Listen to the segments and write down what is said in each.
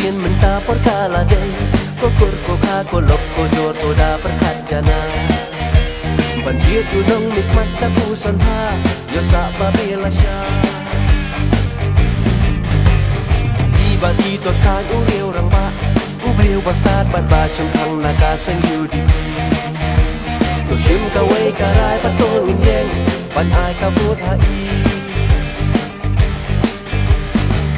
Sien menta por kala day Kokur ko ka ko lop ko jor to da perkat jana Banjir gunung nikmat tapusan ha Yo sa babila siya Iba-itos kan uriw rang ba Ubliw bastad ban basyong hang nakasang UDP To shim kaway karay patungin yeng Ban ay kavut hai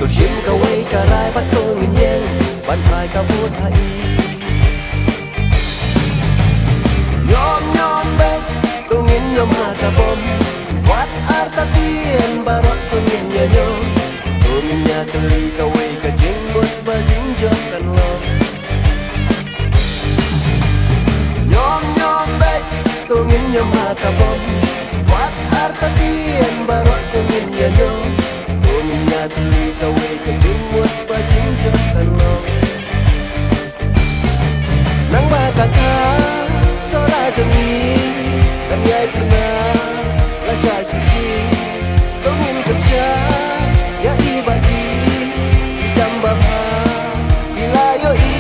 To shim kaway karay patungin yeng Ban ay kavut hai Nyom nyom bek tungin nyom hakabom Wat artatien barok tungin ya nyom Tungin ya teli kaway kajing buat bajing jokan lo Nyom nyom bek tungin nyom hakabom Wat artatien barok tungin ya nyom Tungin ya teli kaway kajing buat bajing jokan lo Nang bakaka sora jami Dan yai pernah Lasya sisi Tungin kerja Ya ibadi Jambah Bila yoi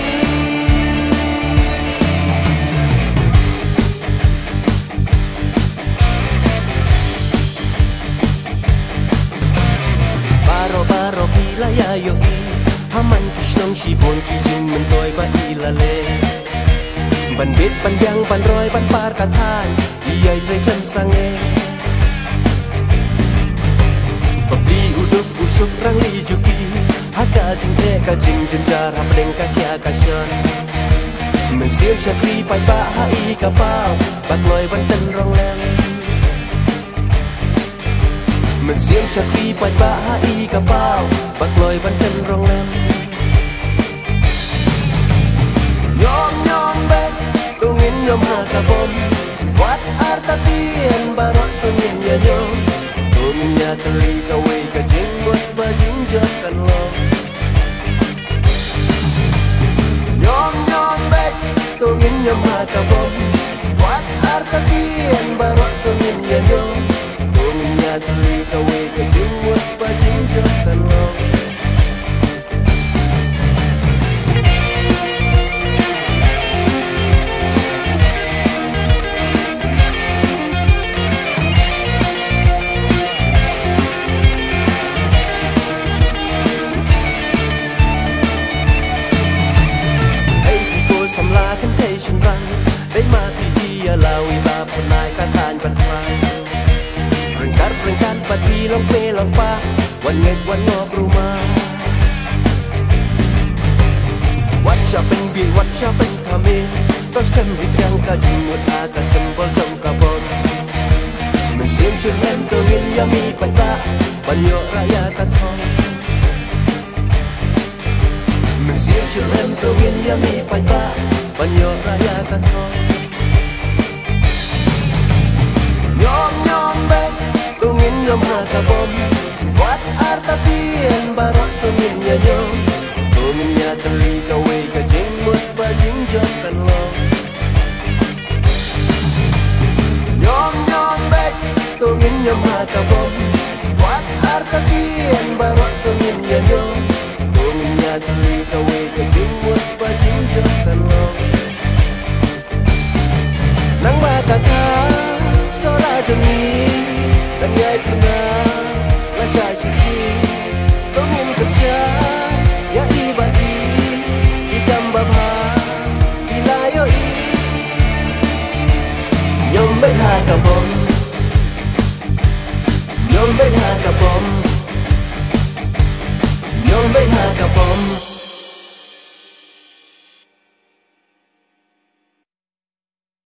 Baro-baro bila ya yoi Haman kishnong shibon kijing mentoy ba ilale Ban bit ban biang ban roy ban par katan Iyay tray klem sange Babli uduk usuk rang li juki Haka jing te ka jing jenjar hapdeng ka kya ka syon Men siam syakri pai ba hai ka pao Bak loy ban ten rong lem Men siam syakri pai ba hai ka pao Bak loy ban ten rong lem Nyom nyom bek tungin nyom hakabom Wat artatien barok tungin ya nyom Tungin ya teli kaway kajing buat bajing jokan lo Nyom nyom bek tungin nyom hakabom Wat artatien barok tungin ya nyom Tungin ya teli kaway kajing buat bajing jokan lo Samla kan tay siyang rang Day mapihiya lawi ba punay katan banhang Rengkat pat bilang pelang pa Wan ngek wan ngok rumah Wat siapeng bil wat siapeng kami Tos kan hitriang kajimut akas sembol jom kabon Mensim syurhem tungin yami pata Banyo raya katong Mensim syurhem tungin yami pata Banyo raya katong Nyom nyom bek tungin nyom hakabom Wat artatien barok tungin ya nyom Tungin ya teli kaway kajing mut bajing jokan lo Nyom nyom bek tungin nyom hakabom Wat artatien barok tungin ya nyom